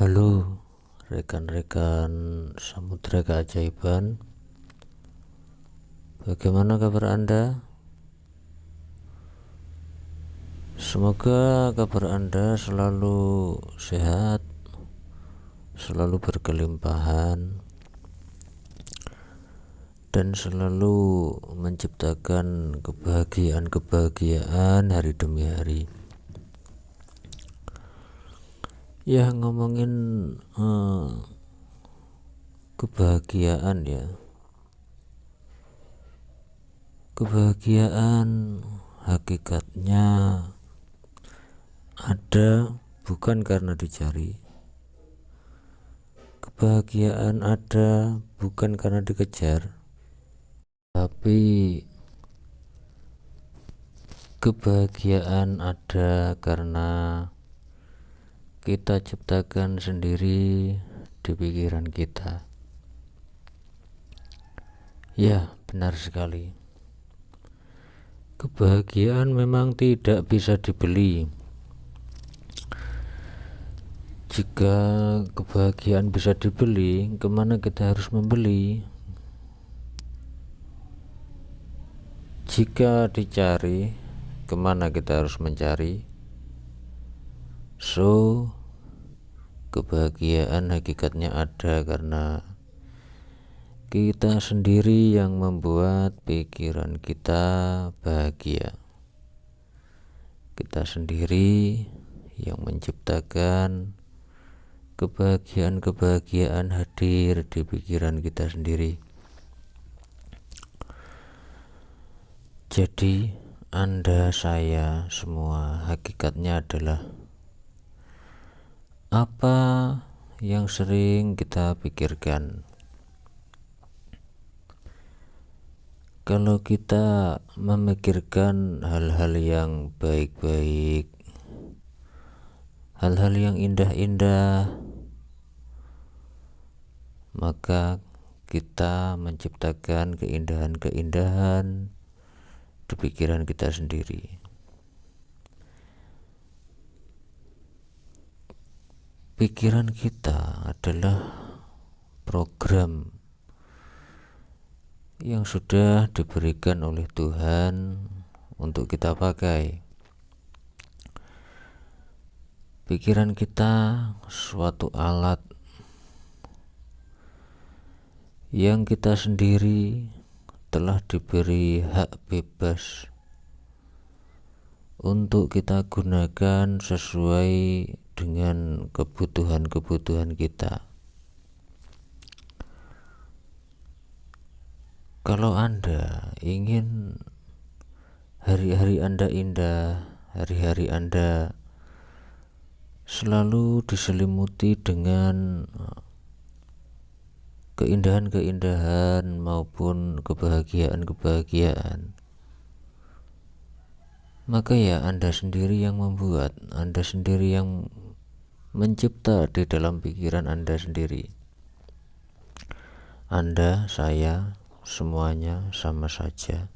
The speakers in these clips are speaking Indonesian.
Halo rekan-rekan Samudra Keajaiban, bagaimana kabar Anda? Semoga kabar Anda selalu sehat, selalu berkelimpahan, dan selalu menciptakan kebahagiaan hari demi hari. Ya, ngomongin kebahagiaan ya. Kebahagiaan hakikatnya ada bukan karena dicari. Kebahagiaan ada bukan karena dikejar, tapi kebahagiaan ada karena kita ciptakan sendiri di pikiran kita. Ya, benar sekali. Kebahagiaan memang tidak bisa dibeli. Jika kebahagiaan bisa dibeli, kemana kita harus membeli? Jika dicari, kemana kita harus mencari? So, kebahagiaan hakikatnya ada karena kita sendiri yang membuat pikiran kita bahagia. Kita sendiri yang menciptakan kebahagiaan hadir di pikiran kita sendiri. Jadi Anda, saya, semua hakikatnya adalah apa yang sering kita pikirkan. Kalau kita memikirkan hal-hal yang baik-baik, hal-hal yang indah-indah, maka kita menciptakan keindahan-keindahan di pikiran kita sendiri. Pikiran kita adalah program yang sudah diberikan oleh Tuhan untuk kita pakai. Pikiran kita suatu alat yang kita sendiri telah diberi hak bebas untuk kita gunakan sesuai dengan kebutuhan-kebutuhan kita. Kalau Anda ingin hari-hari Anda indah, hari-hari Anda selalu diselimuti dengan keindahan-keindahan maupun kebahagiaan-kebahagiaan, maka ya Anda sendiri yang membuat, Anda sendiri yang mencipta di dalam pikiran Anda sendiri. Anda, saya, semuanya sama saja.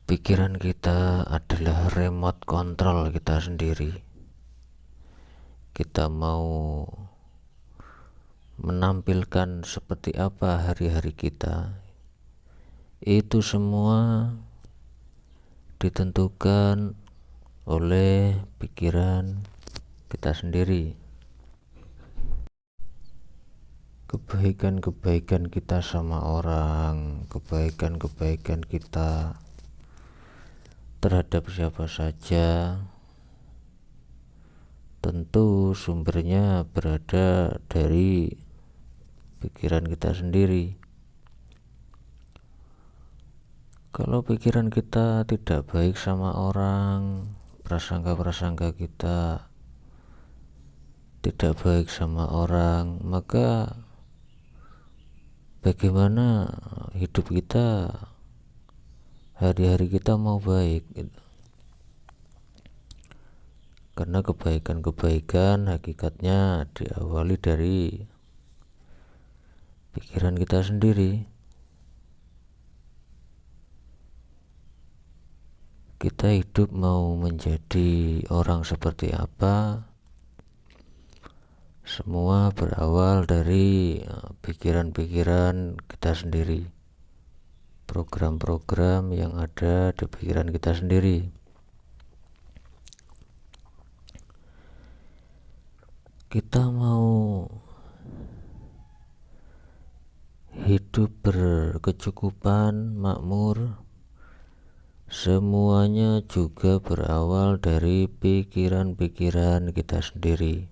Pikiran kita adalah remote control kita sendiri. Kita mau menampilkan seperti apa hari-hari kita, itu semua ditentukan oleh pikiran kita sendiri. Kebaikan-kebaikan kita sama orang, kebaikan-kebaikan kita terhadap siapa saja, tentu sumbernya berada dari pikiran kita sendiri. Kalau pikiran kita tidak baik sama orang, prasangka-prasangka kita tidak baik sama orang, maka bagaimana hidup kita, hari-hari kita mau baik gitu. Karena kebaikan-kebaikan hakikatnya diawali dari pikiran kita sendiri. kita hidup mau menjadi orang seperti apa, semua berawal dari pikiran-pikiran kita sendiri, program-program yang ada di pikiran kita sendiri. Kita mau hidup berkecukupan, makmur, semuanya juga berawal dari pikiran-pikiran kita sendiri.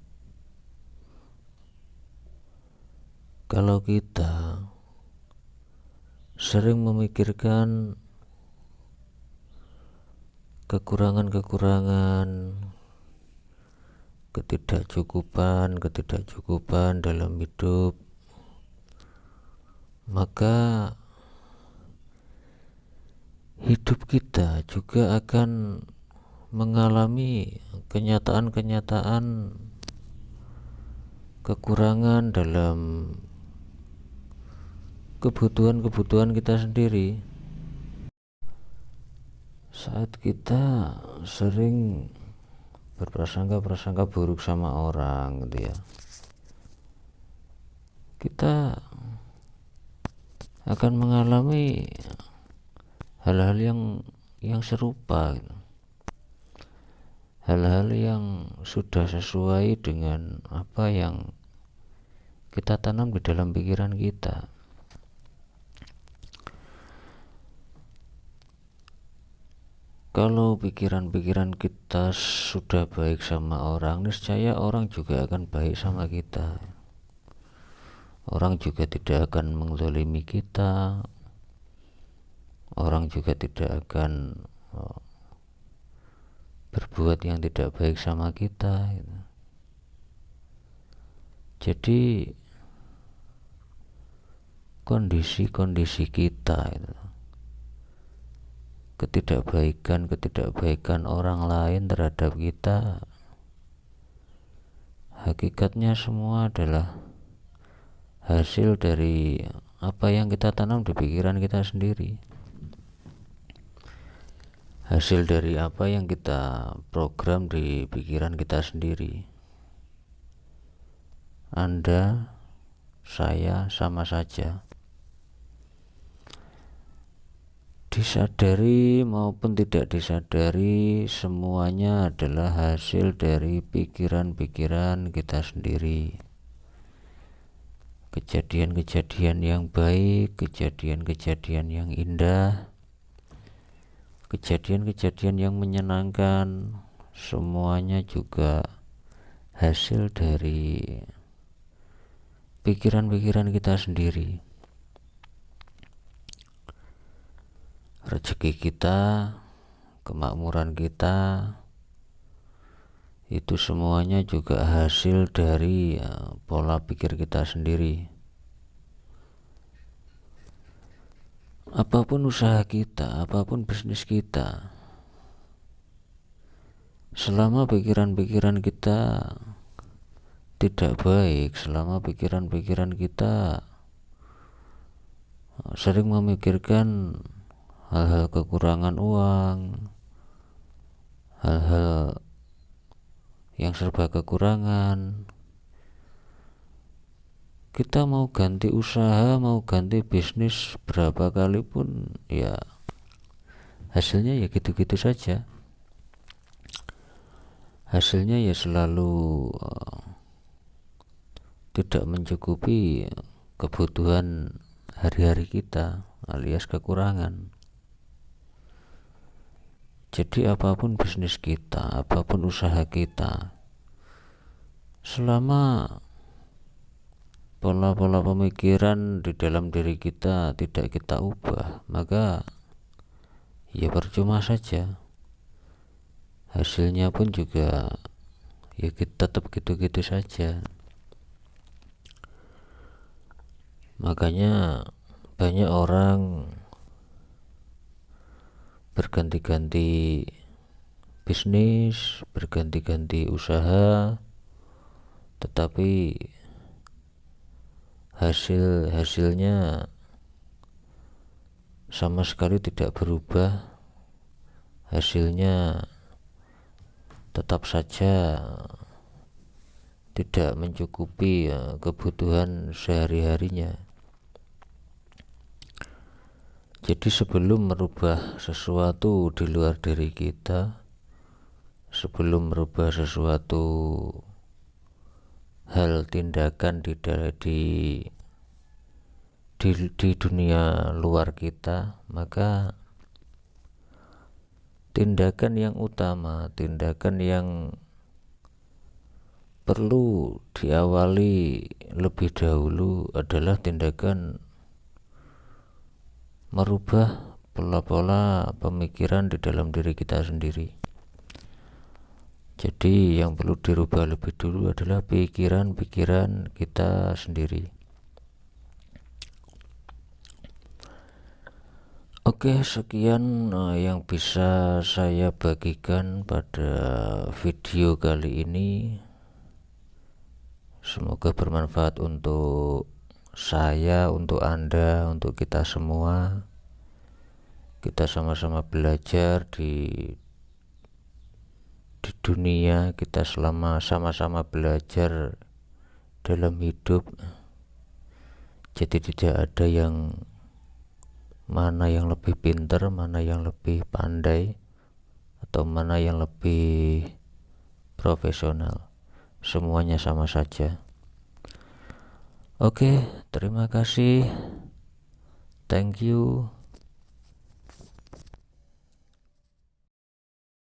Kalau kita sering memikirkan kekurangan-kekurangan, ketidakcukupan dalam hidup, maka hidup kita juga akan mengalami kenyataan-kenyataan kekurangan dalam kebutuhan-kebutuhan kita sendiri. Saat kita sering berprasangka-prasangka buruk sama orang gitu ya, kita akan mengalami hal-hal yang serupa gitu. Hal-hal yang sudah sesuai dengan apa yang kita tanam di dalam pikiran kita. Kalau pikiran-pikiran kita sudah baik sama orang, niscaya orang juga akan baik sama kita. Orang juga tidak akan menzalimi kita. Orang juga tidak akan berbuat yang tidak baik sama kita. Jadi kondisi-kondisi kita ketidakbaikan orang lain terhadap kita, hakikatnya semua adalah hasil dari apa yang kita tanam di pikiran kita sendiri, hasil dari apa yang kita program di pikiran kita sendiri. Anda, saya sama saja. Disadari maupun tidak disadari, semuanya adalah hasil dari pikiran-pikiran kita sendiri. Kejadian-kejadian yang baik, kejadian-kejadian yang indah, kejadian-kejadian yang menyenangkan, semuanya juga hasil dari pikiran-pikiran kita sendiri. Rezeki kita, kemakmuran kita, itu semuanya juga hasil dari pola pikir kita sendiri. Apapun usaha kita, apapun bisnis kita, selama pikiran-pikiran kita tidak baik, selama pikiran-pikiran kita sering memikirkan hal-hal kekurangan uang, hal-hal yang serba kekurangan, kita mau ganti usaha, mau ganti bisnis berapa kali pun ya hasilnya ya gitu-gitu saja. Hasilnya ya selalu tidak mencukupi kebutuhan hari-hari kita, alias kekurangan. Jadi apapun bisnis kita, apapun usaha kita, selama pola-pola pemikiran di dalam diri kita tidak kita ubah, maka ya percuma saja. Hasilnya pun juga ya kita tetap gitu-gitu saja. Makanya banyak orang berganti-ganti bisnis, berganti-ganti usaha, tetapi hasilnya sama sekali tidak berubah, hasilnya tetap saja tidak mencukupi kebutuhan sehari-harinya. Jadi sebelum merubah sesuatu di luar diri kita, sebelum merubah sesuatu hal tindakan di dunia luar kita, maka tindakan yang utama, tindakan yang perlu diawali lebih dahulu adalah tindakan merubah pola-pola pemikiran di dalam diri kita sendiri. Jadi yang perlu dirubah lebih dulu adalah pikiran-pikiran kita sendiri. Oke, sekian yang bisa saya bagikan pada video kali ini. Semoga bermanfaat untuk saya, untuk Anda, untuk kita semua. Kita sama-sama belajar di dunia, kita sama-sama belajar dalam hidup. Jadi tidak ada yang mana yang lebih pintar, mana yang lebih pandai, atau mana yang lebih profesional. Semuanya sama saja. Oke, terima kasih. Thank you.